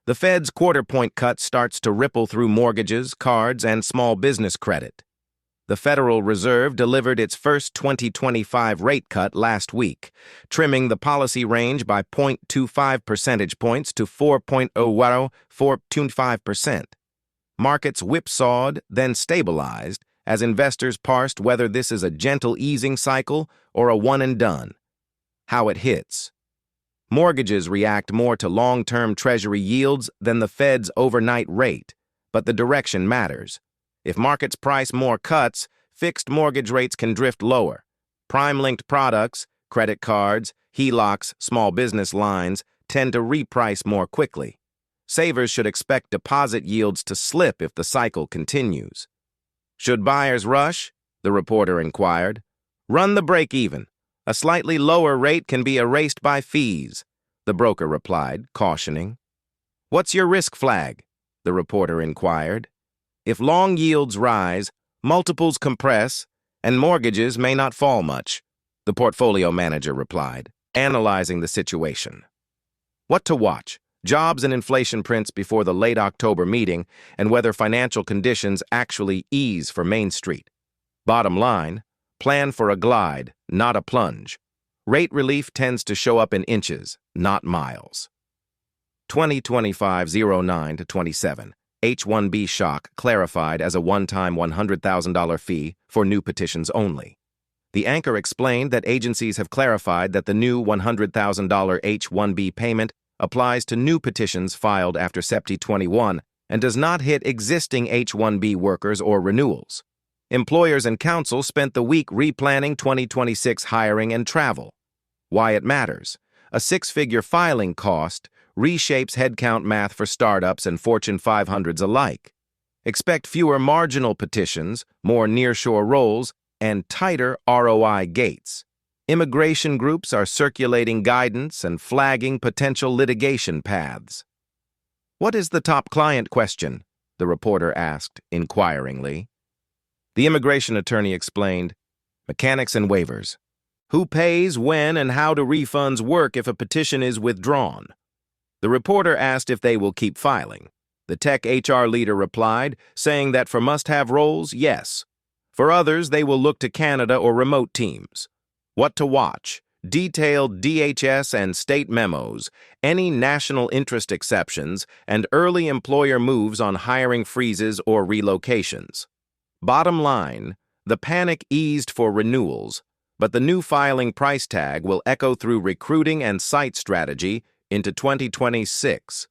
The Fed's quarter-point cut starts to ripple through mortgages, cards, and small business credit. The Federal Reserve delivered its first 2025 rate cut last week, trimming the policy range by 0.25 percentage points to 4.025%. Markets whipsawed, then stabilized, as investors parsed whether this is a gentle easing cycle or a one-and-done. How it hits. Mortgages react more to long-term Treasury yields than the Fed's overnight rate, but the direction matters. If markets price more cuts, fixed mortgage rates can drift lower. Prime-linked products, credit cards, HELOCs, small business lines, tend to reprice more quickly. Savers should expect deposit yields to slip if the cycle continues. Should buyers rush? The reporter inquired. Run the break-even. A slightly lower rate can be erased by fees, the broker replied, cautioning. What's your risk flag? The reporter inquired. If long yields rise, multiples compress, and mortgages may not fall much, the portfolio manager replied, analyzing the situation. What to watch? Jobs and inflation prints before the late October meeting and whether financial conditions actually ease for Main Street. Bottom line, plan for a glide, not a plunge. Rate relief tends to show up in inches, not miles. 2025-09-27. H-1B shock clarified as a one-time $100,000 fee for new petitions only. The anchor explained that agencies have clarified that the new $100,000 H-1B payment applies to new petitions filed after September 21 and does not hit existing H-1B workers or renewals. Employers and council spent the week replanning 2026 hiring and travel. Why it matters. A six-figure filing cost reshapes headcount math for startups and Fortune 500s alike. Expect fewer marginal petitions, more nearshore roles, and tighter ROI gates. Immigration groups are circulating guidance and flagging potential litigation paths. What is the top client question? The reporter asked, inquiringly. The immigration attorney explained, mechanics and waivers. Who pays, when, and how do refunds work if a petition is withdrawn? The reporter asked if they will keep filing. The tech HR leader replied, saying that for must-have roles, yes. For others, they will look to Canada or remote teams. What to watch? Detailed DHS and state memos, any national interest exceptions, and early employer moves on hiring freezes or relocations. Bottom line, the panic eased for renewals, but the new filing price tag will echo through recruiting and site strategy into 2026.